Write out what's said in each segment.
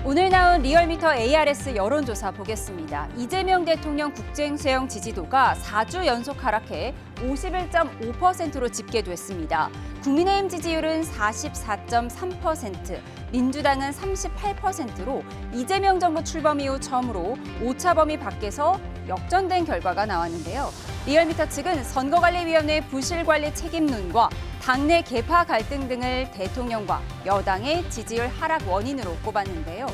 오늘 나온 리얼미터 ARS 여론조사 보겠습니다. 이재명 대통령 국정수행 지지도가 4주 연속 하락해 51.5%로 집계됐습니다. 국민의힘 지지율은 44.3%, 민주당은 38%로 이재명 정부 출범 이후 처음으로 오차 범위 밖에서 역전된 결과가 나왔는데요. 리얼미터 측은 선거관리위원회 부실관리 책임론과 당내 계파 갈등 등을 대통령과 여당의 지지율 하락 원인으로 꼽았는데요.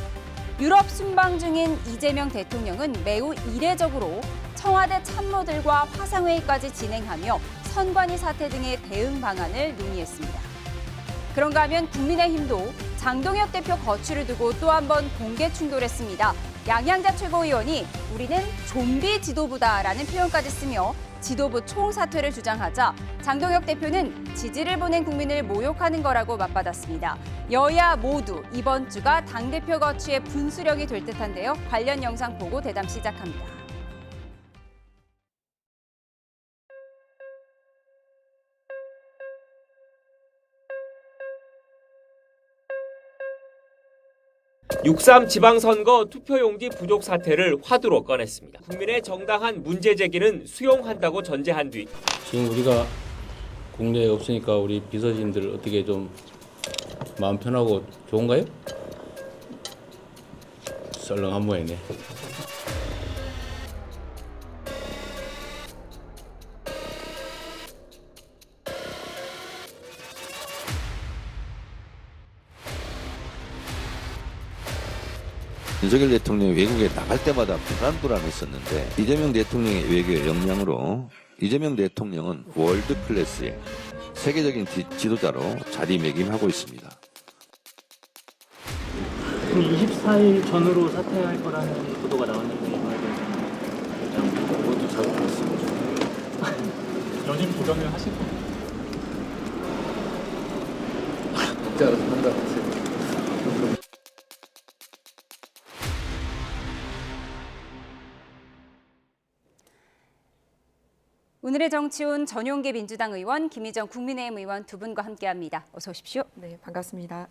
유럽 순방 중인 이재명 대통령은 매우 이례적으로 청와대 참모들과 화상회의까지 진행하며 선관위 사태 등의 대응 방안을 논의했습니다. 그런가 하면 국민의힘도 장동혁 대표 거취를 두고 또 한 번 공개 충돌했습니다. 양양자 최고위원이 우리는 좀비 지도부다라는 표현까지 쓰며 지도부 총사퇴를 주장하자 장동혁 대표는 지지를 보낸 국민을 모욕하는 거라고 맞받았습니다. 여야 모두 이번 주가 당대표 거취의 분수령이 될 듯한데요. 관련 영상 보고 대담 시작합니다. (6.3) 지방선거 투표용지 부족 사태를 화두로 꺼냈습니다. 국민의 정당한 문제 제기는 수용한다고 전제한 뒤 지금 우리가 국내에 없으니까 우리 비서진들 어떻게 좀 마음 편하고 좋은가요? 썰렁한 모양이네. 윤석열 대통령이 외국에 나갈 때마다 불안했었는데 이재명 대통령의 외교의 역량으로 이재명 대통령은 월드 클래스의 세계적인 지도자로 자리매김하고 있습니다. 24일 전후로 사퇴할 거라는 보도가 나왔는데 이거에 대해서는 그것도 잘 모르겠습니다. 연임 도전을 하실 건가요? 각자 판단하세요. 오늘의 정치운 전용기 민주당 의원, 김희정 국민의힘 의원 두 분과 함께합니다. 어서 오십시오. 네, 반갑습니다.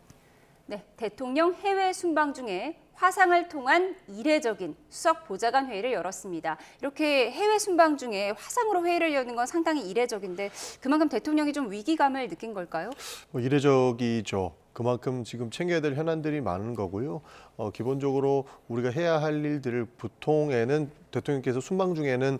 네, 대통령 해외 순방 중에 화상을 통한 이례적인 수석 보좌관 회의를 열었습니다. 이렇게 해외 순방 중에 화상으로 회의를 여는 건 상당히 이례적인데 그만큼 대통령이 좀 위기감을 느낀 걸까요? 이례적이죠. 그만큼 지금 챙겨야 될 현안들이 많은 거고요. 기본적으로 우리가 해야 할 일들을 보통에는 대통령께서 순방 중에는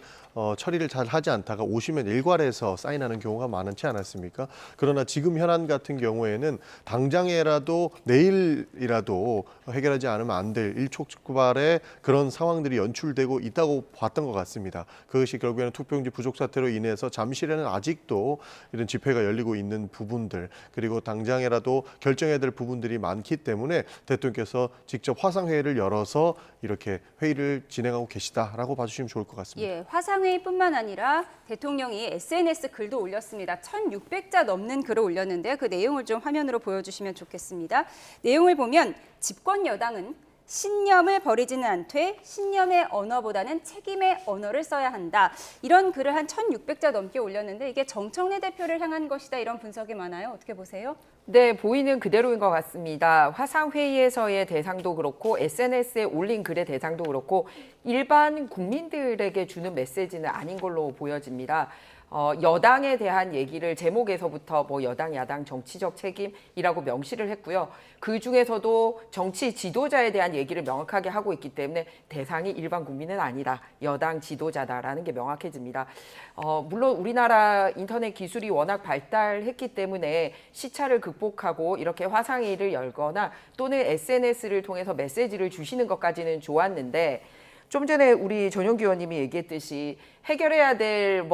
처리를 잘 하지 않다가 오시면 일괄해서 사인하는 경우가 많지 않았습니까? 그러나 지금 현안 같은 경우에는 당장에라도 내일이라도 해결하지 않으면 안 될 일촉즉발의 그런 상황들이 연출되고 있다고 봤던 것 같습니다. 그것이 결국에는 투표용지 부족 사태로 인해서 잠실에는 아직도 이런 집회가 열리고 있는 부분들 그리고 당장에라도 결정해야 될 부분들이 많기 때문에 대통령께서 직접 화상회의를 열어서 이렇게 회의를 진행하고 계시다라고 봐주시면 좋을 것 같습니다. 예, 화상회의뿐만 아니라 대통령이 SNS 글도 올렸습니다. 1,600자 넘는 글을 올렸는데요. 그 내용을 좀 화면으로 보여주시면 좋겠습니다. 내용을 보면 집권 여당은 신념을 버리지는 않되 신념의 언어보다는 책임의 언어를 써야 한다. 이런 글을 한 1,600자 넘게 올렸는데 이게 정청래 대표를 향한 것이다. 이런 분석이 많아요. 어떻게 보세요? 네, 보이는 그대로인 것 같습니다. 화상회의에서의 대상도 그렇고 SNS에 올린 글의 대상도 그렇고 일반 국민들에게 주는 메시지는 아닌 걸로 보여집니다. 여당에 대한 얘기를 제목에서부터 뭐 여당, 야당 정치적 책임이라고 명시를 했고요. 그 중에서도 정치 지도자에 대한 얘기를 명확하게 하고 있기 때문에 대상이 일반 국민은 아니다. 여당 지도자다라는 게 명확해집니다. 물론 우리나라 인터넷 기술이 워낙 발달했기 때문에 시차를 극복하고 이렇게 화상회의를 열거나 또는 SNS를 통해서 메시지를 주시는 것까지는 좋았는데 좀 전에 우리 전용기 의원님이 얘기했듯이 해결해야 될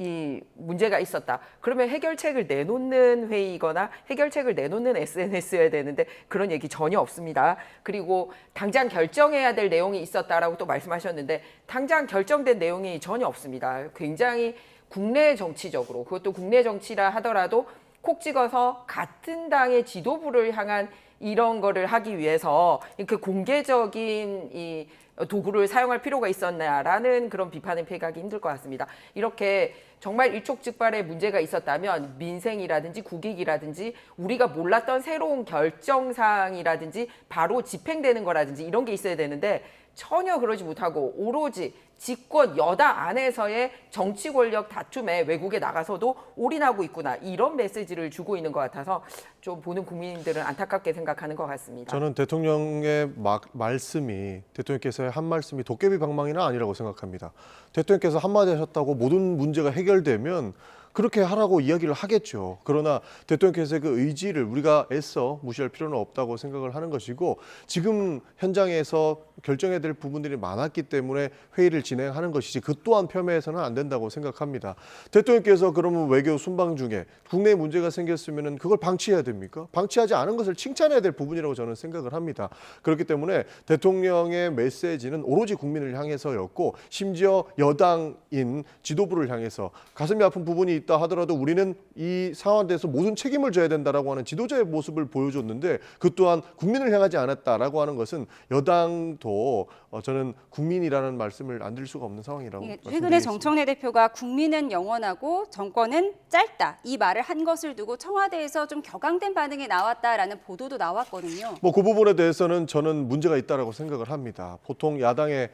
이 문제가 있었다. 그러면 해결책을 내놓는 회의거나 해결책을 내놓는 SNS여야 되는데 그런 얘기 전혀 없습니다. 그리고 당장 결정해야 될 내용이 있었다라고 또 말씀하셨는데 당장 결정된 내용이 전혀 없습니다. 굉장히 국내 정치적으로 그것도 국내 정치라 하더라도 콕 찍어서 같은 당의 지도부를 향한 이런 거를 하기 위해서 그 공개적인 이 도구를 사용할 필요가 있었냐라는 그런 비판을 피하기 힘들 것 같습니다. 이렇게 정말 일촉즉발의 문제가 있었다면 민생이라든지 국익이라든지 우리가 몰랐던 새로운 결정사항이라든지 바로 집행되는 거라든지 이런 게 있어야 되는데 전혀 그러지 못하고 오로지 집권 여당 안에서의 정치 권력 다툼에 외국에 나가서도 올인하고 있구나 이런 메시지를 주고 있는 것 같아서 좀 보는 국민들은 안타깝게 생각하는 것 같습니다. 저는 대통령의 말씀이 대통령께서의 한 말씀이 도깨비 방망이는 아니라고 생각합니다. 대통령께서 한마디 하셨다고 모든 문제가 해결되면 그렇게 하라고 이야기를 하겠죠. 그러나 대통령께서의 그 의지를 우리가 애써 무시할 필요는 없다고 생각을 하는 것이고 지금 현장에서 결정해야 될 부분들이 많았기 때문에 회의를 진행하는 것이지 그 또한 폄훼해서는 안 된다고 생각합니다. 대통령께서 그러면 외교 순방 중에 국내에 문제가 생겼으면 그걸 방치해야 됩니까? 방치하지 않은 것을 칭찬해야 될 부분이라고 저는 생각을 합니다. 그렇기 때문에 대통령의 메시지는 오로지 국민을 향해서였고 심지어 여당인 지도부를 향해서 가슴이 아픈 부분이 있다 하더라도 우리는 이 상황에 대해서 모든 책임을 져야 된다라고 하는 지도자의 모습을 보여줬는데 그 또한 국민을 향하지 않았다라고 하는 것은 여당도 저는 국민이라는 말씀을 안 드릴 수가 없는 상황이라고 말씀드리겠습니다. 최근에 정청래 대표가 국민은 영원하고 정권은 짧다 이 말을 한 것을 두고 청와대에서 좀 격앙된 반응이 나왔다라는 보도도 나왔거든요. 그 부분에 대해서는 저는 문제가 있다라고 생각을 합니다. 보통 야당의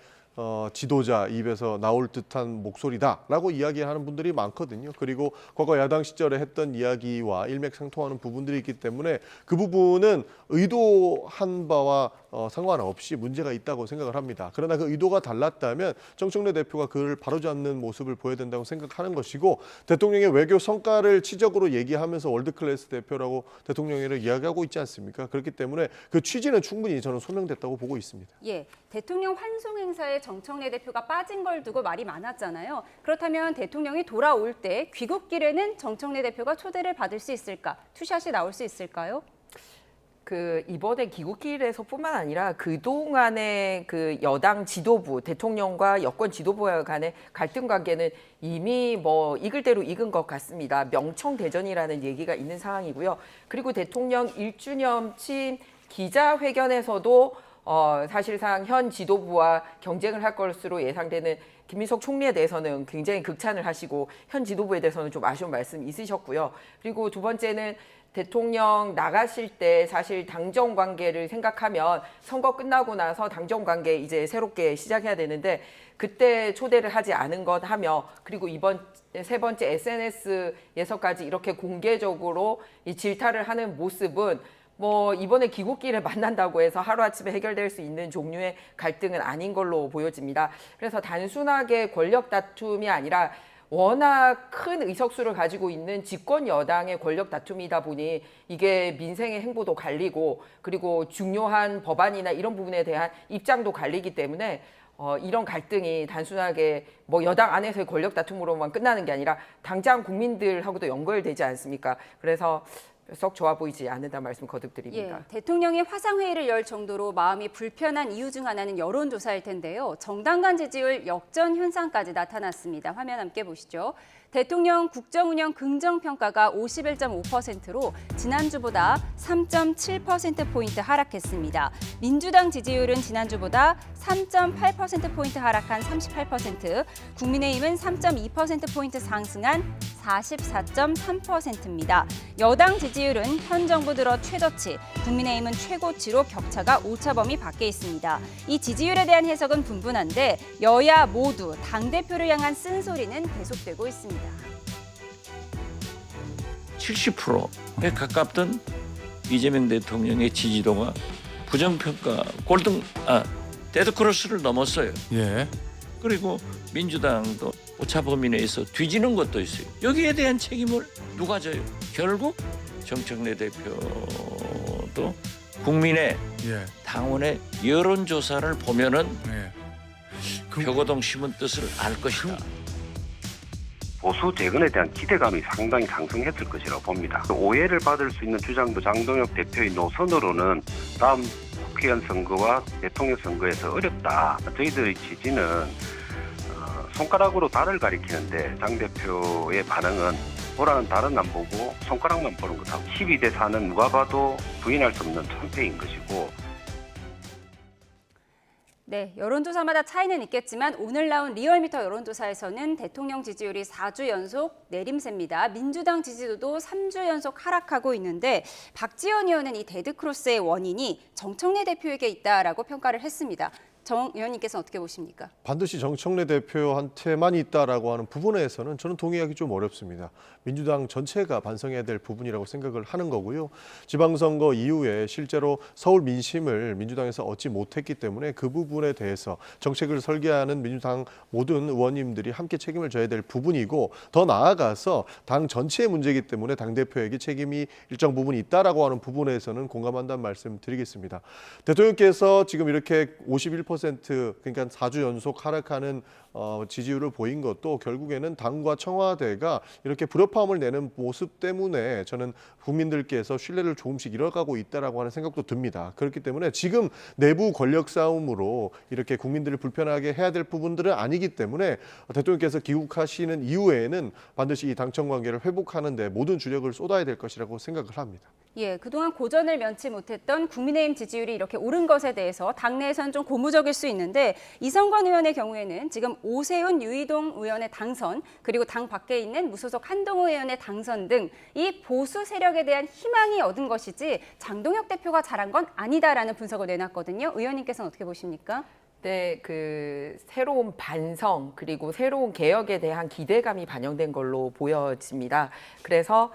지도자 입에서 나올 듯한 목소리다라고 이야기하는 분들이 많거든요. 그리고 과거 야당 시절에 했던 이야기와 일맥상통하는 부분들이 있기 때문에 그 부분은 의도한 바와 상관없이 문제가 있다고 생각을 합니다. 그러나 그 의도가 달랐다면 정청래 대표가 그를 바로잡는 모습을 보여야 된다고 생각하는 것이고 대통령의 외교 성과를 치적으로 얘기하면서 월드클래스 대표라고 대통령을 이야기하고 있지 않습니까? 그렇기 때문에 그 취지는 충분히 저는 소명됐다고 보고 있습니다. 예, 대통령 환송 행사에 정청래 대표가 빠진 걸 두고 말이 많았잖아요. 그렇다면 대통령이 돌아올 때 귀국길에는 정청래 대표가 초대를 받을 수 있을까? 투샷이 나올 수 있을까요? 이번에 귀국길에서뿐만 아니라 그동안의 그 여당 지도부, 대통령과 여권 지도부 간의 갈등 관계는 이미 익을 대로 익은 것 같습니다. 명청대전이라는 얘기가 있는 상황이고요. 그리고 대통령 1주년친 기자회견에서도 사실상 현 지도부와 경쟁을 할 것으로 예상되는 김민석 총리에 대해서는 굉장히 극찬을 하시고 현 지도부에 대해서는 좀 아쉬운 말씀이 있으셨고요. 그리고 두 번째는 대통령 나가실 때 사실 당정 관계를 생각하면 선거 끝나고 나서 당정 관계 이제 새롭게 시작해야 되는데 그때 초대를 하지 않은 것 하며 그리고 이번 세 번째 SNS에서까지 이렇게 공개적으로 이 질타를 하는 모습은 이번에 귀국길에 만난다고 해서 하루아침에 해결될 수 있는 종류의 갈등은 아닌 걸로 보여집니다. 그래서 단순하게 권력 다툼이 아니라 워낙 큰 의석수를 가지고 있는 집권 여당의 권력 다툼이다 보니 이게 민생의 행보도 갈리고 그리고 중요한 법안이나 이런 부분에 대한 입장도 갈리기 때문에 이런 갈등이 단순하게 여당 안에서의 권력 다툼으로만 끝나는 게 아니라 당장 국민들하고도 연결되지 않습니까? 그래서 썩 좋아 보이지 않는다 말씀 거듭드립니다. 예, 대통령이 화상회의를 열 정도로 마음이 불편한 이유 중 하나는 여론조사일 텐데요. 정당 간 지지율 역전 현상까지 나타났습니다. 화면 함께 보시죠. 대통령 국정운영 긍정평가가 51.5%로 지난주보다 3.7%포인트 하락했습니다. 민주당 지지율은 지난주보다 3.8%포인트 하락한 38%, 국민의힘은 3.2%포인트 상승한 44.3%입니다. 여당 지지율은 현 정부 들어 최저치, 국민의힘은 최고치로 격차가 오차범위 밖에 있습니다. 이 지지율에 대한 해석은 분분한데 여야 모두 당대표를 향한 쓴소리는 계속되고 있습니다. 70%에 가깝던 이재명 대통령의 지지도가 부정평가 데드크로스를 넘었어요. 예. 그리고 민주당도 오차 범위 내에서 뒤지는 것도 있어요. 여기에 대한 책임을 누가 져요? 결국 정청래 대표도 국민의 당원의 여론조사를 보면은 표고동 심은 뜻을 알 것이다. 보수 재건에 대한 기대감이 상당히 상승했을 것이라고 봅니다. 오해를 받을 수 있는 주장도 장동혁 대표의 노선으로는 다음 국회의원 선거와 대통령 선거에서 어렵다. 저희들의 지지는 손가락으로 달을 가리키는데 장 대표의 반응은 보라는 달은 안 보고 손가락만 보는 거다. 12대 4는 누가 봐도 부인할 수 없는 참패인 것이고 네, 여론조사마다 차이는 있겠지만 오늘 나온 리얼미터 여론조사에서는 대통령 지지율이 4주 연속 내림세입니다. 민주당 지지도도 3주 연속 하락하고 있는데 박지원 의원은 이 데드크로스의 원인이 정청래 대표에게 있다라고 평가를 했습니다. 정 의원님께서는 어떻게 보십니까? 반드시 정청래 대표한테만 있다라고 하는 부분에서는 저는 동의하기 좀 어렵습니다. 민주당 전체가 반성해야 될 부분이라고 생각을 하는 거고요. 지방선거 이후에 실제로 서울 민심을 민주당에서 얻지 못했기 때문에 그 부분에 대해서 정책을 설계하는 민주당 모든 의원님들이 함께 책임을 져야 될 부분이고, 더 나아가서 당 전체의 문제이기 때문에 당대표에게 책임이 일정 부분 있다라고 하는 부분에서는 공감한다는 말씀 드리겠습니다. 대통령께서 지금 이렇게 51% 그러니까 4주 연속 하락하는 지지율을 보인 것도 결국에는 당과 청와대가 이렇게 불협화음을 내는 모습 때문에 저는 국민들께서 신뢰를 조금씩 잃어가고 있다라고 하는 생각도 듭니다. 그렇기 때문에 지금 내부 권력 싸움으로 이렇게 국민들을 불편하게 해야 될 부분들은 아니기 때문에 대통령께서 귀국하시는 이후에는 반드시 이 당청 관계를 회복하는 데 모든 주력을 쏟아야 될 것이라고 생각을 합니다. 예, 그동안 고전을 면치 못했던 국민의힘 지지율이 이렇게 오른 것에 대해서 당내에서는 좀 고무적일 수 있는데 이성관 의원의 경우에는 지금 오세훈, 유이동 의원의 당선, 그리고 당 밖에 있는 무소속 한동훈 의원의 당선 등 이 보수 세력에 대한 희망이 얻은 것이지 장동혁 대표가 잘한 건 아니다라는 분석을 내놨거든요. 의원님께서는 어떻게 보십니까? 네, 그 새로운 반성 그리고 새로운 개혁에 대한 기대감이 반영된 걸로 보여집니다. 그래서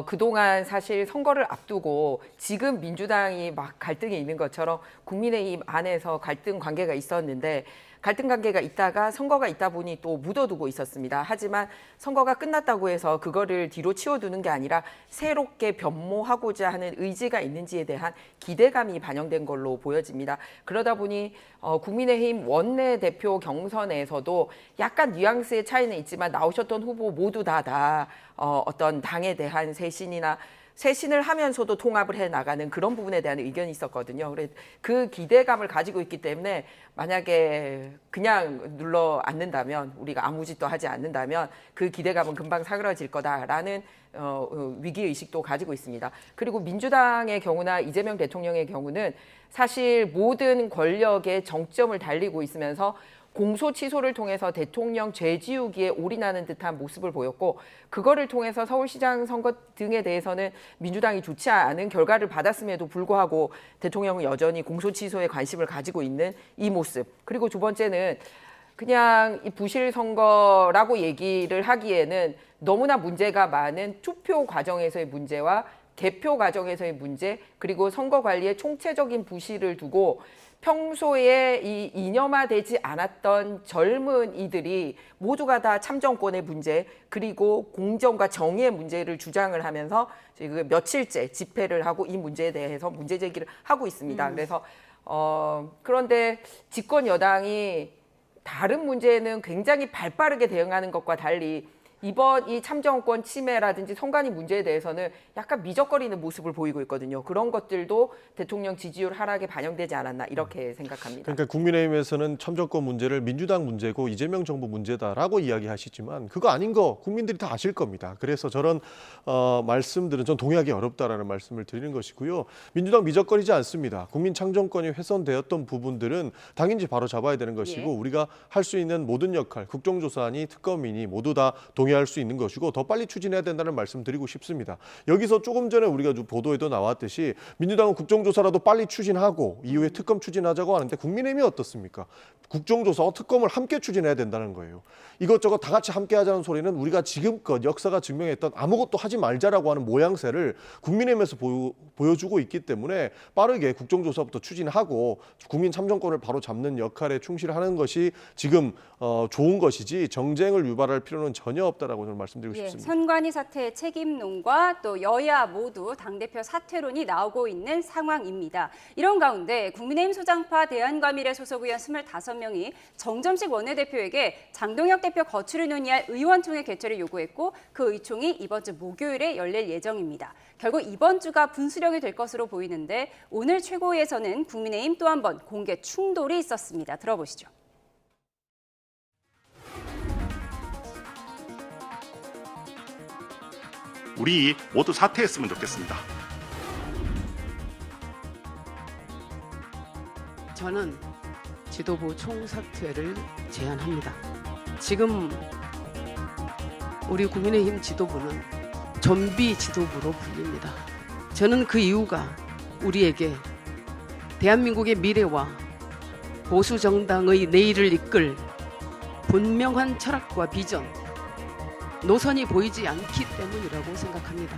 그동안 사실 선거를 앞두고 지금 민주당이 막 갈등이 있는 것처럼 국민의힘 안에서 갈등 관계가 있었는데 갈등 관계가 있다가 선거가 있다 보니 또 묻어두고 있었습니다. 하지만 선거가 끝났다고 해서 그거를 뒤로 치워두는 게 아니라 새롭게 변모하고자 하는 의지가 있는지에 대한 기대감이 반영된 걸로 보여집니다. 그러다 보니 국민의힘 원내대표 경선에서도 약간 뉘앙스의 차이는 있지만 나오셨던 후보 모두 다 어떤 당에 대한 쇄신을 하면서도 통합을 해나가는 그런 부분에 대한 의견이 있었거든요. 그래서 그 기대감을 가지고 있기 때문에 만약에 그냥 눌러 앉는다면, 우리가 아무 짓도 하지 않는다면 그 기대감은 금방 사그라질 거다라는 위기의식도 가지고 있습니다. 그리고 민주당의 경우나 이재명 대통령의 경우는 사실 모든 권력의 정점을 달리고 있으면서 공소 취소를 통해서 대통령 죄지우기에 올인하는 듯한 모습을 보였고, 그거를 통해서 서울시장 선거 등에 대해서는 민주당이 좋지 않은 결과를 받았음에도 불구하고 대통령은 여전히 공소 취소에 관심을 가지고 있는 이 모습. 그리고 두 번째는 그냥 이 부실 선거라고 얘기를 하기에는 너무나 문제가 많은 투표 과정에서의 문제와 개표 과정에서의 문제, 그리고 선거 관리의 총체적인 부실을 두고 평소에 이 이념화되지 않았던 젊은이들이 모두가 다 참정권의 문제, 그리고 공정과 정의의 문제를 주장을 하면서 지금 며칠째 집회를 하고 이 문제에 대해서 문제 제기를 하고 있습니다. 그래서 그런데 집권 여당이 다른 문제는 굉장히 발빠르게 대응하는 것과 달리 이번 이 참정권 침해라든지 선관위 문제에 대해서는 약간 미적거리는 모습을 보이고 있거든요. 그런 것들도 대통령 지지율 하락에 반영되지 않았나 이렇게 생각합니다. 그러니까 국민의힘에서는 참정권 문제를 민주당 문제고 이재명 정부 문제다라고 이야기하시지만 그거 아닌 거 국민들이 다 아실 겁니다. 그래서 저런 말씀들은 전 동의하기 어렵다라는 말씀을 드리는 것이고요. 민주당 미적거리지 않습니다. 국민 참정권이 훼손되었던 부분들은 당연히 바로 잡아야 되는 것이고, 우리가 할 수 있는 모든 역할, 국정조사니 특검이니 모두 다 동의할 수 있는 것이고 더 빨리 추진해야 된다는 말씀 드리고 싶습니다. 여기서 조금 전에 우리가 보도에도 나왔듯이 민주당은 국정조사라도 빨리 추진하고 이후에 특검 추진하자고 하는데 국민의힘이 어떻습니까? 국정조사와 특검을 함께 추진해야 된다는 거예요. 이것저것 다 같이 함께 하자는 소리는 우리가 지금껏 역사가 증명했던 아무것도 하지 말자라고 하는 모양새를 국민의힘에서 보여주고 있기 때문에 빠르게 국정조사부터 추진하고 국민 참정권을 바로 잡는 역할에 충실하는 것이 지금 좋은 것이지 정쟁을 유발할 필요는 전혀 없다라고 저는 말씀드리고 싶습니다. 선관위 사태의 책임론과 또 여야 모두 당대표 사퇴론이 나오고 있는 상황입니다. 이런 가운데 국민의힘 소장파 대한과밀회 소속 의원 25명이 정점식 원내대표에게 장동혁 대표 거취를 논의할 의원총회 개최를 요구했고 그 의총이 이번 주 목요일에 열릴 예정입니다. 결국 이번 주가 분수령이 될 것으로 보이는데 오늘 최고위에서는 국민의힘 또 한 번 공개 충돌이 있었습니다. 들어보시죠. 우리 모두 사퇴했으면 좋겠습니다. 저는 지도부 총사퇴를 제안합니다. 지금 우리 국민의힘 지도부는 좀비 지도부로 불립니다. 저는 그 이유가 우리에게 대한민국의 미래와 보수 정당의 내일을 이끌 분명한 철학과 비전, 노선이 보이지 않기 때문이라고 생각합니다.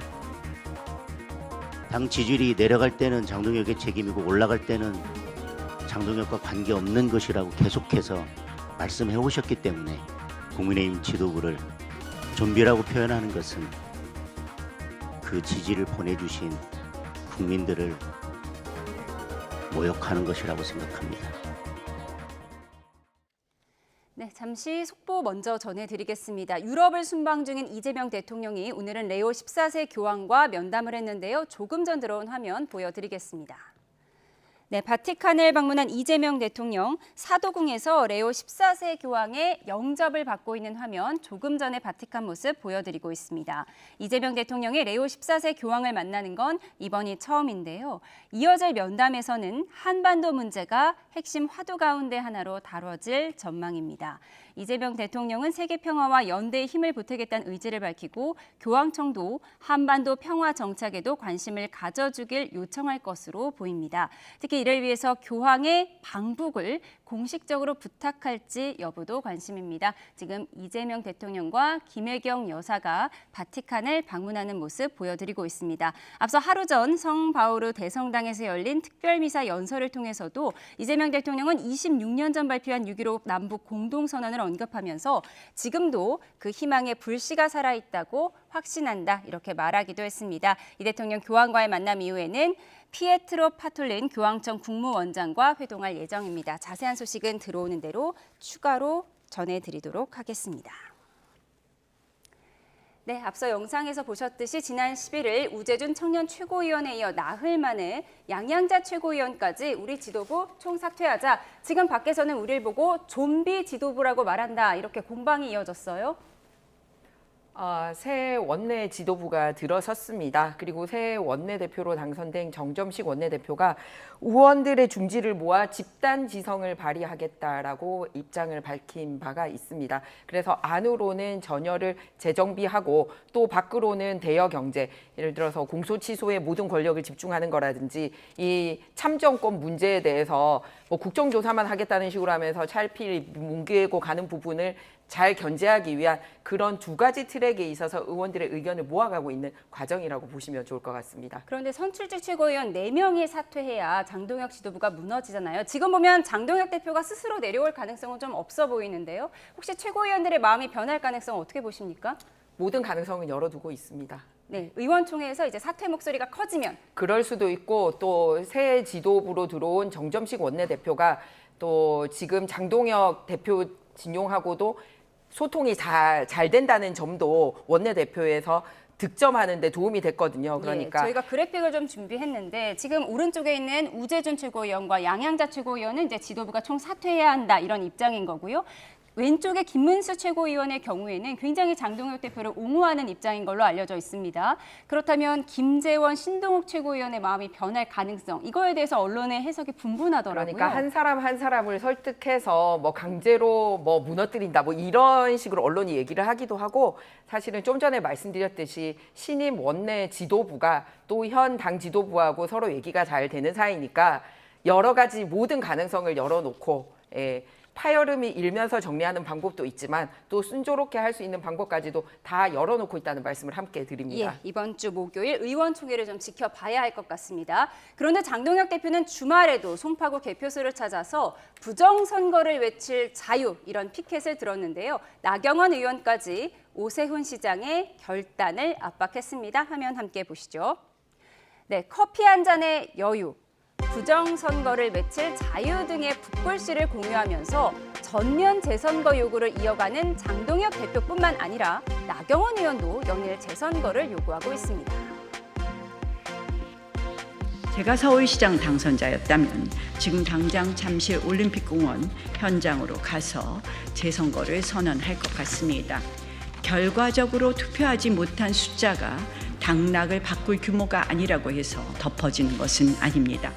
당 지지율이 내려갈 때는 장동혁의 책임이고 올라갈 때는 장동혁과 관계없는 것이라고 계속해서 말씀해 오셨기 때문에 국민의힘 지도부를 좀비라고 표현하는 것은 그 지지를 보내주신 국민들을 모욕하는 것이라고 생각합니다. 네, 잠시 속보 먼저 전해드리겠습니다. 유럽을 순방 중인 이재명 대통령이 오늘은 레오 14세 교황과 면담을 했는데요. 조금 전 들어온 화면 보여드리겠습니다. 네, 바티칸을 방문한 이재명 대통령, 사도궁에서 레오 14세 교황의 영접을 받고 있는 화면 조금 전에 바티칸 모습 보여드리고 있습니다. 이재명 대통령이 레오 14세 교황을 만나는 건 이번이 처음인데요. 이어질 면담에서는 한반도 문제가 핵심 화두 가운데 하나로 다뤄질 전망입니다. 이재명 대통령은 세계 평화와 연대에 힘을 보태겠다는 의지를 밝히고 교황청도 한반도 평화 정착에도 관심을 가져주길 요청할 것으로 보입니다. 특히 이를 위해서 교황의 방북을 공식적으로 부탁할지 여부도 관심입니다. 지금 이재명 대통령과 김혜경 여사가 바티칸을 방문하는 모습 보여드리고 있습니다. 앞서 하루 전 성바오르 대성당에서 열린 특별미사 연설을 통해서도 이재명 대통령은 26년 전 발표한 6.15 남북 공동선언을 언급하면서 지금도 그 희망의 불씨가 살아있다고 확신한다 이렇게 말하기도 했습니다. 이 대통령 교황과의 만남 이후에는 피에트로 파톨린 교황청 국무원장과 회동할 예정입니다. 자세한 소식은 들어오는 대로 추가로 전해드리도록 하겠습니다. 네, 앞서 영상에서 보셨듯이 지난 11일 우재준 청년 최고위원에 이어 나흘 만에 양양자 최고위원까지 우리 지도부 총사퇴하자 지금 밖에서는 우리를 보고 좀비 지도부라고 말한다 이렇게 공방이 이어졌어요. 새 원내 지도부가 들어섰습니다. 그리고 새 원내대표로 당선된 정점식 원내대표가 의원들의 중지를 모아 집단 지성을 발휘하겠다라고 입장을 밝힌 바가 있습니다. 그래서 안으로는 전열을 재정비하고 또 밖으로는 대여 경제, 예를 들어서 공소취소에 모든 권력을 집중하는 거라든지 이 참정권 문제에 대해서 뭐 국정조사만 하겠다는 식으로 하면서 차일피일 뭉개고 가는 부분을 잘 견제하기 위한 그런 두 가지 트랙에 있어서 의원들의 의견을 모아가고 있는 과정이라고 보시면 좋을 것 같습니다. 그런데 선출직 최고위원 4명이 사퇴해야 장동혁 지도부가 무너지잖아요. 지금 보면 장동혁 대표가 스스로 내려올 가능성은 좀 없어 보이는데요. 혹시 최고위원들의 마음이 변할 가능성은 어떻게 보십니까? 모든 가능성은 열어두고 있습니다. 네, 의원총회에서 이제 사퇴 목소리가 커지면 그럴 수도 있고 또 새 지도부로 들어온 정점식 원내대표가 또 지금 장동혁 대표 진용하고도 소통이 잘 된다는 점도 원내대표에서 득점하는 데 도움이 됐거든요. 그러니까 저희가 그래픽을 좀 준비했는데 지금 오른쪽에 있는 우재준 최고위원과 양양자 최고위원은 이제 지도부가 총 사퇴해야 한다 이런 입장인 거고요. 왼쪽에 김문수 최고위원의 경우에는 굉장히 장동혁 대표를 옹호하는 입장인 걸로 알려져 있습니다. 그렇다면 김재원, 신동욱 최고위원의 마음이 변할 가능성, 이거에 대해서 언론의 해석이 분분하더라고요. 그러니까 한 사람 한 사람을 설득해서 뭐 강제로 뭐 무너뜨린다 뭐 이런 식으로 언론이 얘기를 하기도 하고 사실은 좀 전에 말씀드렸듯이 신임 원내 지도부가 또 현 당 지도부하고 서로 얘기가 잘 되는 사이니까 여러 가지 모든 가능성을 열어놓고 파열음이 일면서 정리하는 방법도 있지만 또 순조롭게 할 수 있는 방법까지도 다 열어놓고 있다는 말씀을 함께 드립니다. 예, 이번 주 목요일 의원총회를 좀 지켜봐야 할 것 같습니다. 그런데 장동혁 대표는 주말에도 송파구 개표소를 찾아서 부정선거를 외칠 자유 이런 피켓을 들었는데요. 나경원 의원까지 오세훈 시장의 결단을 압박했습니다. 화면 함께 보시죠. 네, 커피 한 잔의 여유. 부정선거를 외칠 자유 등의 붓글씨를 공유하면서 전면 재선거 요구를 이어가는 장동혁 대표뿐만 아니라 나경원 의원도 연일 재선거를 요구하고 있습니다. 제가 서울시장 당선자였다면 지금 당장 잠실 올림픽공원 현장으로 가서 재선거를 선언할 것 같습니다. 결과적으로 투표하지 못한 숫자가 당락을 바꿀 규모가 아니라고 해서 덮어지는 것은 아닙니다.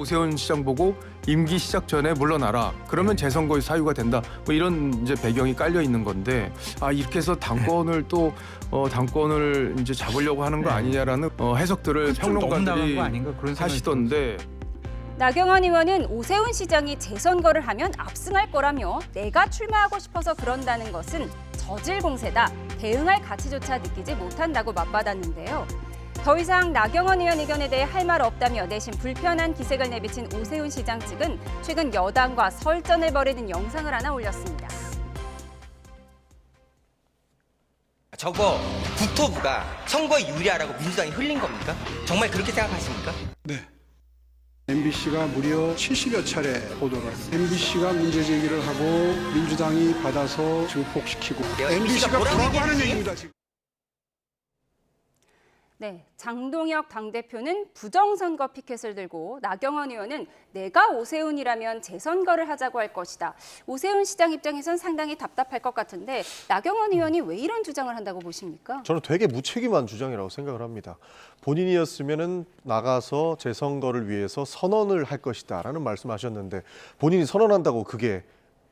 오세훈 시장 보고 임기 시작 전에 물러나라. 그러면 재선거의 사유가 된다. 뭐 이런 이제 배경이 깔려 있는 건데 이렇게 해서 당권을 또 당권을 이제 잡으려고 하는 거 아니냐라는 해석들을 평론가들이 하시던데. 나경원 의원은 오세훈 시장이 재선거를 하면 압승할 거라며 내가 출마하고 싶어서 그런다는 것은 저질 공세다. 대응할 가치조차 느끼지 못한다고 맞받았는데요. 더 이상 나경원 의원 의견에 대해 할 말 없다며 내심 불편한 기색을 내비친 오세훈 시장 측은 최근 여당과 설전을 벌이는 영상을 하나 올렸습니다. 저거 국토부가 선거에 유리하라고 민주당이 흘린 겁니까? 정말 그렇게 생각하십니까? 네. MBC가 무려 70여 차례 보도를 했습니다. MBC가 문제 제기를 하고 민주당이 받아서 증폭시키고 MBC가 뭐라고 하는 얘기입니다. 지금. 네, 장동혁 당대표는 부정선거 피켓을 들고 나경원 의원은 내가 오세훈이라면 재선거를 하자고 할 것이다. 오세훈 시장 입장에선 상당히 답답할 것 같은데 나경원 의원이 왜 이런 주장을 한다고 보십니까? 저는 되게 무책임한 주장이라고 생각을 합니다. 본인이었으면은 나가서 재선거를 위해서 선언을 할 것이다라는 말씀하셨는데 본인이 선언한다고 그게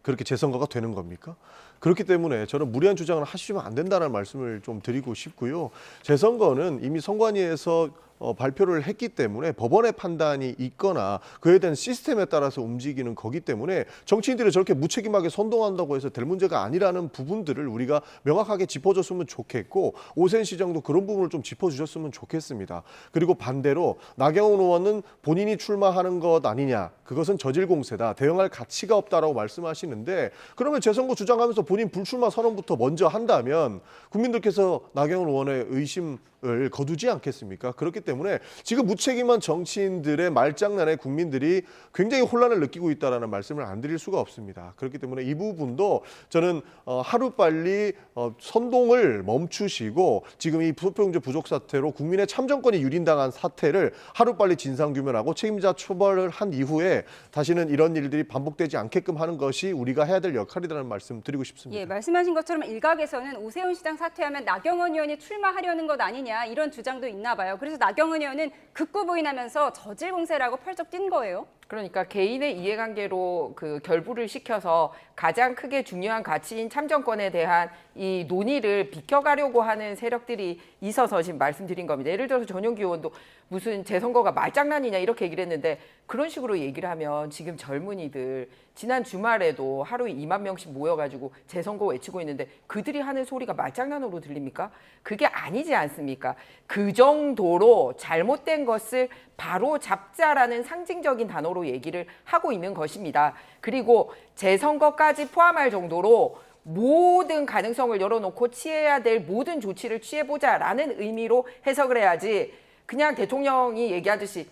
그렇게 재선거가 되는 겁니까? 그렇기 때문에 저는 무리한 주장을 하시면 안 된다는 말씀을 좀 드리고 싶고요. 재선거는 이미 선관위에서 발표를 했기 때문에 법원의 판단이 있거나 그에 대한 시스템에 따라서 움직이는 거기 때문에 정치인들이 저렇게 무책임하게 선동한다고 해서 될 문제가 아니라는 부분들을 우리가 명확하게 짚어줬으면 좋겠고 오세훈 시장도 그런 부분을 좀 짚어주셨으면 좋겠습니다. 그리고 반대로 나경원 의원은 본인이 출마하는 것 아니냐, 그것은 저질 공세다, 대응할 가치가 없다라고 말씀하시는데 그러면 재선거 주장하면서 본인 불출마 선언부터 먼저 한다면 국민들께서 나경원 의원의 의심을 거두지 않겠습니까? 그렇기 때문에 지금 무책임한 정치인들의 말장난에 국민들이 굉장히 혼란을 느끼고 있다는 말씀을 안 드릴 수가 없습니다. 그렇기 때문에 이 부분도 저는 하루빨리 선동을 멈추시고 지금 이 투표용지 부족 사태로 국민의 참정권이 유린당한 사태를 하루빨리 진상규명하고 책임자 처벌을 한 이후에 다시는 이런 일들이 반복되지 않게끔 하는 것이 우리가 해야 될 역할이라는 말씀 드리고 싶습니다. 예, 말씀하신 것처럼 일각에서는 오세훈 시장 사퇴하면 나경원 의원이 출마하려는 것 아니냐 이런 주장도 있나 봐요. 그래서 나경원 의원은 극구 부인하면서 저질 공세라고 펄쩍 뛴 거예요. 그러니까 개인의 이해관계로 그 결부를 시켜서 가장 크게 중요한 가치인 참정권에 대한 이 논의를 비켜가려고 하는 세력들이 있어서 지금 말씀드린 겁니다. 예를 들어서 전용기 의원도 무슨 재선거가 말장난이냐 이렇게 얘기를 했는데 그런 식으로 얘기를 하면 지금 젊은이들 지난 주말에도 하루에 2만 명씩 모여가지고 재선거 외치고 있는데 그들이 하는 소리가 말장난으로 들립니까? 그게 아니지 않습니까? 그 정도로 잘못된 것을 바로 잡자라는 상징적인 단어로 얘기를 하고 있는 것입니다. 그리고 재선거까지 포함할 정도로 모든 가능성을 열어놓고 취해야 될 모든 조치를 취해보자라는 의미로 해석을 해야지 그냥 대통령이 얘기하듯이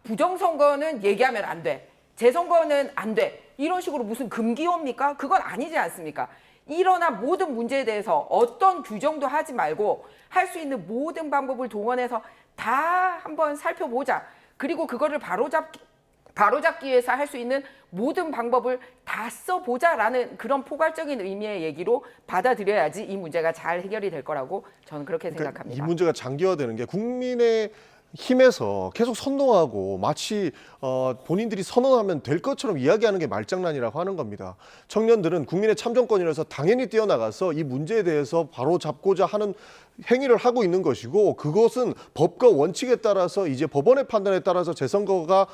부정선거는 얘기하면 안 돼. 재선거는 안 돼. 이런 식으로 무슨 금기어입니까? 그건 아니지 않습니까? 일어난 모든 문제에 대해서 어떤 규정도 하지 말고 할 수 있는 모든 방법을 동원해서 다 한번 살펴보자. 그리고 그거를 바로잡기 위해서 할 수 있는 모든 방법을 다 써보자라는 그런 포괄적인 의미의 얘기로 받아들여야지 이 문제가 잘 해결이 될 거라고 저는 그렇게 생각합니다. 이 문제가 장기화되는 게 국민의 힘에서 계속 선동하고 마치 본인들이 선언하면 될 것처럼 이야기하는 게 말장난이라고 하는 겁니다. 청년들은 국민의 참정권이라서 당연히 뛰어나가서 이 문제에 대해서 바로 잡고자 하는 행위를 하고 있는 것이고 그것은 법과 원칙에 따라서 이제 법원의 판단에 따라서 재선거가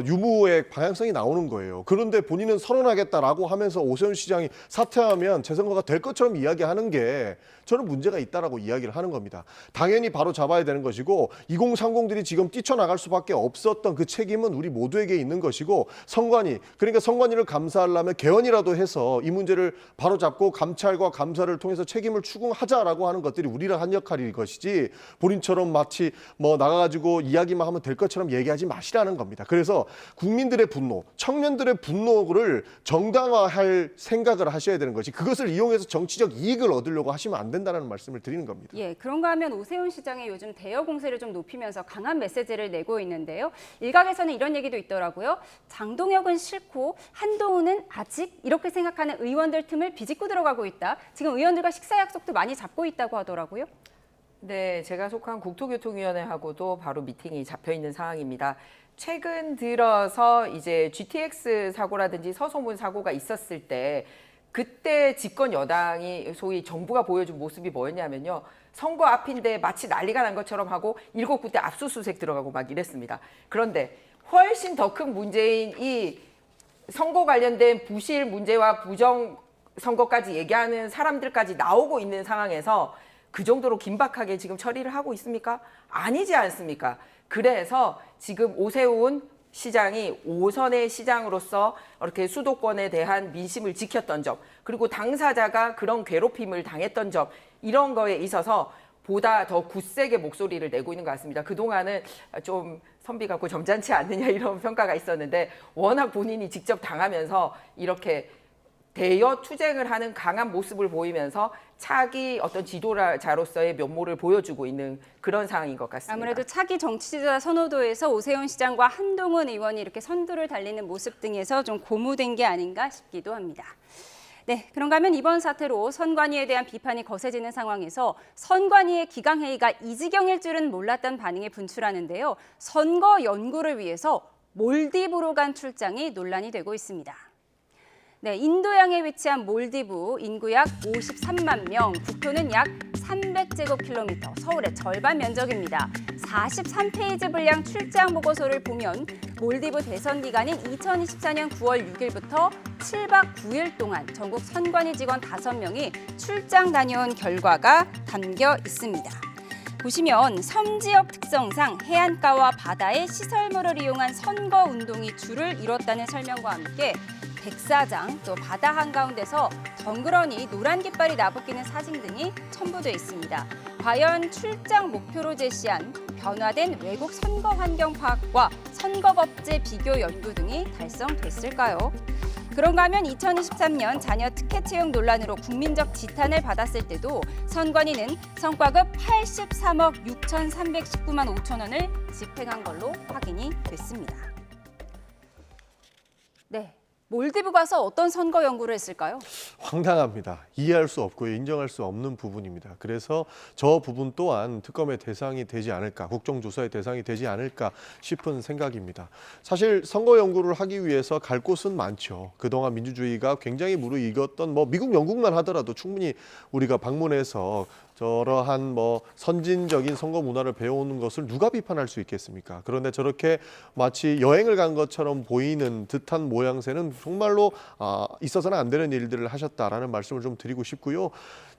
유무의 방향성이 나오는 거예요. 그런데 본인은 선언하겠다라고 하면서 오세훈 시장이 사퇴하면 재선거가 될 것처럼 이야기하는 게 저는 문제가 있다라고 이야기를 하는 겁니다. 당연히 바로 잡아야 되는 것이고 2030들이 지금 뛰쳐나갈 수밖에 없었던 그 책임은 우리 모두에게 있는 것이고 그러니까 선관위를 감사하려면 개헌이라도 해서 이 문제를 바로 잡고 감찰과 감사를 통해서 책임을 추궁하자라고 하는 것들이 우리랑 한 역할일 것이지 본인처럼 마치 나가가지고 이야기만 하면 될 것처럼 얘기하지 마시라는 겁니다. 그래서 국민들의 분노, 청년들의 분노를 정당화할 생각을 하셔야 되는 것이 그것을 이용해서 정치적 이익을 얻으려고 하시면 안 된다는 말씀을 드리는 겁니다. 예, 그런가 하면 오세훈 시장이 요즘 대여 공세를 좀 높이면서 강한 메시지를 내고 있는데요. 일각에서는 이런 얘기도 있더라고요. 장동혁은 싫고 한동훈은 아직 이렇게 생각하는 의원들 틈을 비집고 들어가고 있다. 지금 의원들과 식사 약속도 많이 잡고 있다고 하더라고요. 네, 제가 속한 국토교통위원회하고도 바로 미팅이 잡혀 있는 상황입니다. 최근 들어서 이제 GTX 사고라든지 서소문 사고가 있었을 때 그때 집권 여당이 소위 정부가 보여준 모습이 뭐였냐면요. 선거 앞인데 마치 난리가 난 것처럼 하고 7군데 압수수색 들어가고 막 이랬습니다. 그런데 훨씬 더 큰 문제인 이 선거 관련된 부실 문제와 부정 선거까지 얘기하는 사람들까지 나오고 있는 상황에서 그 정도로 긴박하게 지금 처리를 하고 있습니까? 아니지 않습니까? 그래서 지금 오세훈 시장이 5선의 시장으로서 이렇게 수도권에 대한 민심을 지켰던 점, 그리고 당사자가 그런 괴롭힘을 당했던 점, 이런 거에 있어서 보다 더 굳세게 목소리를 내고 있는 것 같습니다. 그동안은 좀 선비 같고 점잖지 않느냐 이런 평가가 있었는데 워낙 본인이 직접 당하면서 이렇게 대여 투쟁을 하는 강한 모습을 보이면서 차기 어떤 지도자로서의 면모를 보여주고 있는 그런 상황인 것 같습니다. 아무래도 차기 정치지도자 선호도에서 오세훈 시장과 한동훈 의원이 이렇게 선두를 달리는 모습 등에서 좀 고무된 게 아닌가 싶기도 합니다. 네, 그런가 하면 이번 사태로 선관위에 대한 비판이 거세지는 상황에서 선관위의 기강회의가 이 지경일 줄은 몰랐다는 반응이 분출하는데요. 선거 연구를 위해서 몰디브로 간 출장이 논란이 되고 있습니다. 네, 인도양에 위치한 몰디브, 인구 약 53만 명, 국토는 약 300제곱킬로미터, 서울의 절반 면적입니다. 43페이지 분량 출장 보고서를 보면 몰디브 대선 기간인 2024년 9월 6일부터 7박 9일 동안 전국 선관위 직원 5명이 출장 다녀온 결과가 담겨 있습니다. 보시면 섬 지역 특성상 해안가와 바다의 시설물을 이용한 선거 운동이 주를 이뤘다는 설명과 함께 백사장, 또 바다 한가운데서 덩그러니 노란 깃발이 나부끼는 사진 등이 첨부돼 있습니다. 과연 출장 목표로 제시한 변화된 외국 선거 환경 파악과 선거법제 비교 연구 등이 달성됐을까요? 그런가 하면 2023년 자녀 특혜 채용 논란으로 국민적 지탄을 받았을 때도 선관위는 성과급 83억 6,319만 5천 원을 집행한 걸로 확인이 됐습니다. 네. 몰디브 가서 어떤 선거 연구를 했을까요? 황당합니다. 이해할 수 없고요. 인정할 수 없는 부분입니다. 그래서 저 부분 또한 특검의 대상이 되지 않을까, 국정조사의 대상이 되지 않을까 싶은 생각입니다. 사실 선거 연구를 하기 위해서 갈 곳은 많죠. 그동안 민주주의가 굉장히 무르익었던 미국, 영국만 하더라도 충분히 우리가 방문해서 저러한 선진적인 선거 문화를 배우는 것을 누가 비판할 수 있겠습니까? 그런데 저렇게 마치 여행을 간 것처럼 보이는 듯한 모양새는 정말로 있어서는 안 되는 일들을 하셨다라는 말씀을 좀 드리고 싶고요.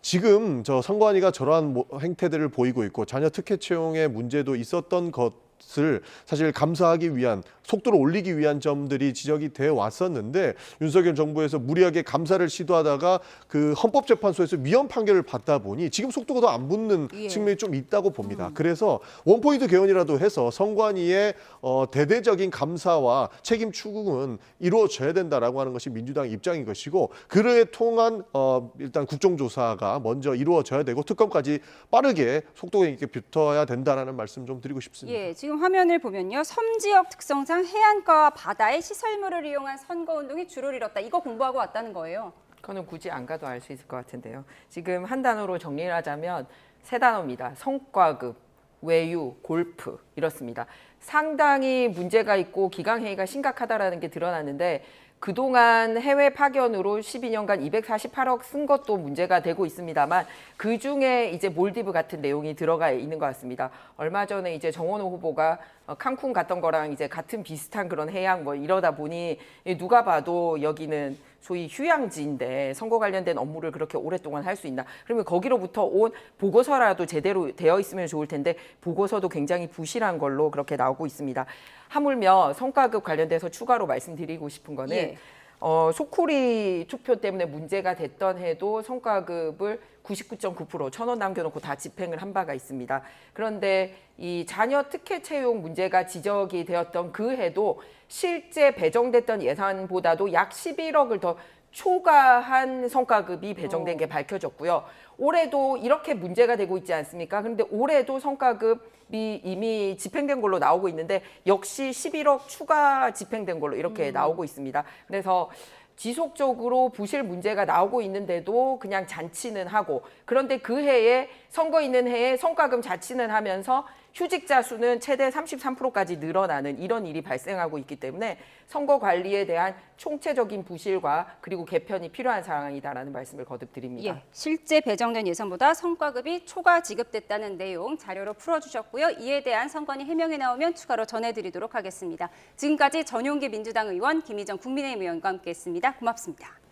지금 저 선관위가 저러한 행태들을 보이고 있고 자녀 특혜 채용의 문제도 있었던 것을 사실 감사하기 위한, 속도를 올리기 위한 점들이 지적이 돼 왔었는데 윤석열 정부에서 무리하게 감사를 시도하다가 그 헌법재판소에서 위헌 판결을 받다 보니 지금 속도가 더 안 붙는 측면이 좀 있다고 봅니다. 그래서 원포인트 개헌이라도 해서 선관위의 대대적인 감사와 책임 추궁은 이루어져야 된다라고 하는 것이 민주당 입장인 것이고, 그에 통한 일단 국정조사가 먼저 이루어져야 되고 특검까지 빠르게 속도가 있게 붙어야 된다라는 말씀 좀 드리고 싶습니다. 예, 지금 화면을 보면요. 섬 지역 특성상 해안가와 바다의 시설물을 이용한 선거운동이 주를 이뤘다. 이거 공부하고 왔다는 거예요. 그거는 굳이 안 가도 알 수 있을 것 같은데요. 지금 한 단어로 정리를 하자면 세 단어입니다. 성과급, 외유, 골프 이렇습니다. 상당히 문제가 있고 기강회의가 심각하다라는 게 드러났는데 그동안 해외 파견으로 12년간 248억 쓴 것도 문제가 되고 있습니다만 그중에 이제 몰디브 같은 내용이 들어가 있는 것 같습니다. 얼마 전에 이제 정원호 후보가 칸쿤 갔던 거랑 이제 같은 비슷한 그런 해양 이러다 보니 누가 봐도 여기는 소위 휴양지인데 선거 관련된 업무를 그렇게 오랫동안 할 수 있나? 그러면 거기로부터 온 보고서라도 제대로 되어 있으면 좋을 텐데 보고서도 굉장히 부실한 걸로 그렇게 나오고 있습니다. 하물며 성과급 관련돼서 추가로 말씀드리고 싶은 거는 소쿠리 투표 때문에 문제가 됐던 해도 성과급을 99.9% 1,000원 남겨놓고 다 집행을 한 바가 있습니다. 그런데 이 자녀 특혜 채용 문제가 지적이 되었던 그 해도 실제 배정됐던 예산보다도 약 11억을 더 초과한 성과급이 배정된 게 밝혀졌고요. 올해도 이렇게 문제가 되고 있지 않습니까? 그런데 올해도 성과급이 이미 집행된 걸로 나오고 있는데 역시 11억 추가 집행된 걸로 이렇게 나오고 있습니다. 그래서 지속적으로 부실 문제가 나오고 있는데도 그냥 잔치는 하고, 그런데 그 해에 선거 있는 해에 성과금 자치는 하면서 휴직자 수는 최대 33%까지 늘어나는 이런 일이 발생하고 있기 때문에 선거 관리에 대한 총체적인 부실과 그리고 개편이 필요한 상황이다라는 말씀을 거듭드립니다. 예, 실제 배정된 예산보다 성과급이 초과 지급됐다는 내용 자료로 풀어주셨고요. 이에 대한 선관위 해명이 나오면 추가로 전해드리도록 하겠습니다. 지금까지 전용기 민주당 의원, 김희정 국민의힘 의원과 함께했습니다. 고맙습니다.